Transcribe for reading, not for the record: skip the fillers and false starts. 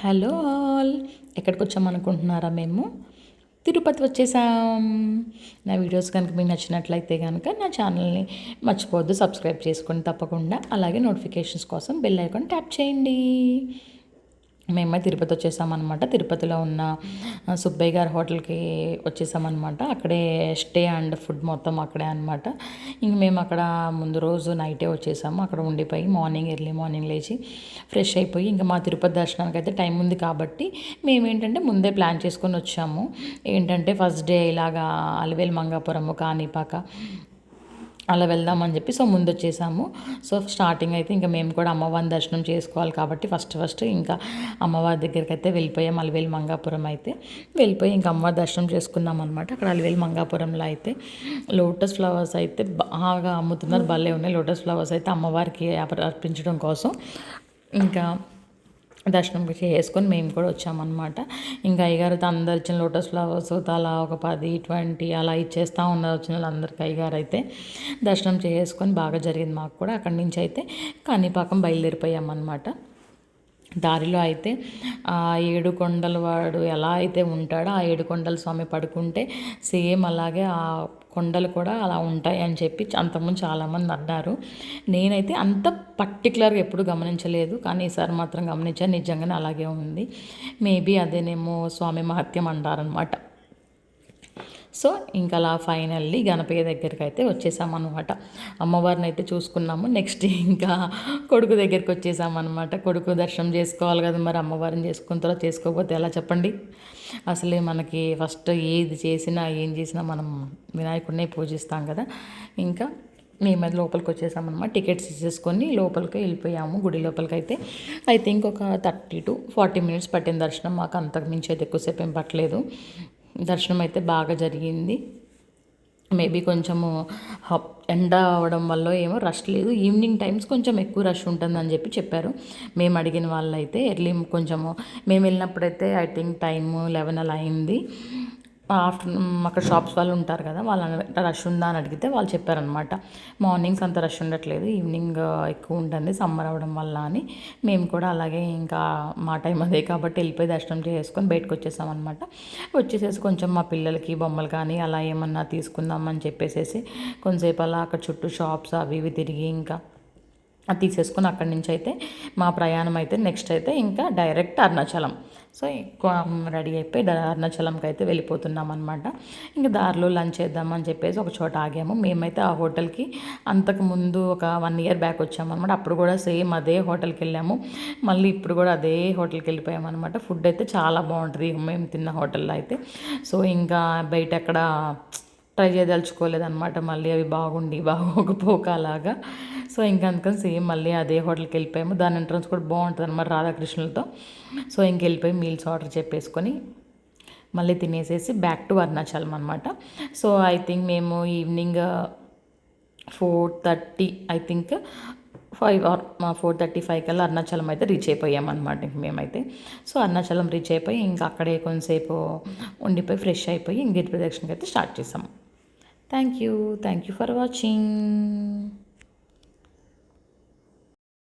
Hello all, ఎక్కడికి వచ్చామనుకుంటున్నారా? మేము తిరుపతి వచ్చేసాం. నా వీడియోస్ కనుక మీకు నచ్చినట్లయితే కనుక నా ఛానల్ని మర్చిపోవద్దు, సబ్స్క్రైబ్ చేసుకోండి తప్పకుండా. అలాగే నోటిఫికేషన్స్ కోసం బెల్ ఐకాన్ ట్యాప్ చేయండి. మేమే తిరుపతి వచ్చేసామన్నమాట. తిరుపతిలో ఉన్న సుబ్బయ్య గారి హోటల్కి వచ్చేసామన్నమాట. అక్కడే స్టే అండ్ ఫుడ్ మొత్తం అక్కడే అనమాట. ఇంక మేము అక్కడ ముందు రోజు నైటే వచ్చేసాము. అక్కడ ఉండిపోయి ఎర్లీ మార్నింగ్ లేచి ఫ్రెష్ అయిపోయి ఇంకా మా తిరుపతి దర్శనానికి అయితే టైం ఉంది కాబట్టి మేమేంటంటే ముందే ప్లాన్ చేసుకొని వచ్చాము. ఏంటంటే ఫస్ట్ డే ఇలాగా అలివేలు మంగాపురము, కాణిపాక అలా వెళ్దామని చెప్పి ముందు వచ్చేసాము. స్టార్టింగ్ అయితే ఇంకా మేము కూడా అమ్మవారిని దర్శనం చేసుకోవాలి కాబట్టి ఫస్ట్ ఇంకా అమ్మవారి దగ్గరికి అయితే వెళ్ళిపోయాం. అలివేలు మంగాపురం అయితే వెళ్ళిపోయి ఇంకా అమ్మవారి దర్శనం చేసుకున్నాం అనమాట. అక్కడ అలివేలు మంగాపురంలో అయితే లోటస్ ఫ్లవర్స్ అయితే బాగా అమ్ముతున్నారు, భలే ఉన్నాయి. లోటస్ ఫ్లవర్స్ అయితే అమ్మవారికి అర్పించడం కోసం ఇంకా దర్శనం చేసుకొని మేము కూడా వచ్చామన్నమాట. ఇంకా అయ్యగారు అందరు ఇచ్చిన లోటస్ ఫ్లవర్స్ తలా ఒక 10, 20 అలా ఇచ్చేస్తూ ఉన్నారు వచ్చిన వాళ్ళందరికీ. అయ్యగారు అయితే దర్శనం చేసుకొని బాగా జరిగింది మాకు కూడా. అక్కడి నుంచి అయితే కాణిపాకం బయలుదేరిపోయామన్నమాట. దారిలో అయితే ఆ 7 కొండల వాడు ఎలా అయితే ఉంటాడో ఆ 7 కొండల స్వామి పడుకుంటే సేమ్ అలాగే ఆ కొండలు కూడా అలా ఉంటాయి అని చెప్పి అంతకుముందు చాలామంది అన్నారు. నేనైతే అంత పర్టికులర్గా ఎప్పుడు గమనించలేదు, కానీ ఈసారి మాత్రం గమనించాను, నిజంగానే అలాగే ఉంది. మేబీ అదేనేమో స్వామి మహత్యం అంటారనమాట. సో ఇంకా అలా ఫైనల్లీ గణపయ్య దగ్గరికి అయితే వచ్చేసామన్నమాట. అమ్మవారిని అయితే చూసుకున్నాము. నెక్స్ట్ ఇంకా కొడుకు దగ్గరికి వచ్చేసామన్నమాట. కొడుకు దర్శనం చేసుకోవాలి కదా, మరి అమ్మవారిని చేసుకున్న తర్వాత చేసుకోకపోతే ఎలా చెప్పండి? అసలే మనకి ఫస్ట్ ఏది చేసినా ఏం చేసినా మనం వినాయకుడినే పూజిస్తాం కదా. ఇంకా మేమైతే లోపలికి వచ్చేసామన్నమాట. టికెట్స్ ఇచ్చేసుకొని లోపలికి వెళ్ళిపోయాము. గుడి లోపలికి అయితే ఐ థింక్ ఒక 30 to 40 minutes పట్టిన దర్శనం. మాకు అంతకు మించి అయితే ఎక్కువసేపు ఏం పట్టలేదు. దర్శనం అయితే బాగా జరిగింది. మేబీ కొంచెము ఎండ అవడం వల్ల ఏమో రష్ లేదు. ఈవినింగ్ టైమ్స్ కొంచెం ఎక్కువ రష్ ఉంటుందని చెప్పి చెప్పారు. మేము అడిగిన వాళ్ళు అయితే కొంచెము మేము వెళ్ళినప్పుడైతే ఐ థింక్ టైము 11 అలా అయింది. ఆఫ్టర్నూన్ అక్కడ షాప్స్ వాళ్ళు ఉంటారు కదా, వాళ్ళని రష్ ఉందా అని అడిగితే వాళ్ళు చెప్పారనమాట, మార్నింగ్స్ అంత రష్ ఉండట్లేదు, ఈవినింగ్ ఎక్కువ ఉంటుంది సమ్మర్ అవడం వల్ల అని. మేము కూడా అలాగే ఇంకా మా టైం అదే కాబట్టి వెళ్ళిపోయి దర్శనం చేసుకొని బయటకు వచ్చేసామన్నమాట. వచ్చేసేసి కొంచెం మా పిల్లలకి బొమ్మలు కానీ అలా ఏమన్నా తీసుకుందామని చెప్పేసి కొంతసేపు అలా అక్కడ చుట్టూ షాప్స్ అవి ఇవి తిరిగి ఇంకా అది తీసేసుకుని అక్కడి నుంచి అయితే మా ప్రయాణం అయితే నెక్స్ట్ అయితే ఇంకా డైరెక్ట్ అరుణాచలం. సో ఎక్కువ రెడీ అయిపోయి అరుణాచలంకి అయితే వెళ్ళిపోతున్నాం అనమాట. ఇంకా దారిలో లంచ్ చేద్దామని చెప్పేసి ఒక చోట ఆగాము. మేమైతే ఆ హోటల్కి అంతకుముందు ఒక 1 year బ్యాక్ వచ్చామన్నమాట. అప్పుడు కూడా సేమ్ అదే హోటల్కి వెళ్ళాము. మళ్ళీ ఇప్పుడు కూడా అదే హోటల్కి వెళ్ళిపోయామన్నమాట. ఫుడ్ అయితే చాలా బాగుంటుంది మేము తిన్న హోటల్లో అయితే. సో ఇంకా బయట ఎక్కడ ట్రై చేయదలుచుకోలేదన్నమాట. మళ్ళీ అవి బాగోకపోక అలాగా. సో ఇంకా అందుకని సేమ్ మళ్ళీ అదే హోటల్కి వెళ్ళిపోయాము. దాని ఎంట్రన్స్ కూడా బాగుంటుంది అనమాట రాధాకృష్ణులతో. సో ఇంకెళ్ళిపోయి మీల్స్ ఆర్డర్ చెప్పేసుకొని మళ్ళీ తినేసేసి బ్యాక్ టు అరుణాచలం అనమాట. సో ఐ థింక్ మేము ఈవినింగ్ 4:30 ఐ థింక్ 4:35 కల్లా అరుణాచలం అయితే రీచ్ అయిపోయామన్నమాట ఇంక మేమైతే. సో అరుణాచలం రీచ్ అయిపోయి ఇంకా అక్కడే కొంతసేపు ఉండిపోయి ఫ్రెష్ అయిపోయి ఇంక గిరి ప్రదక్షిణకి అయితే స్టార్ట్ చేసాము. Thank you for watching.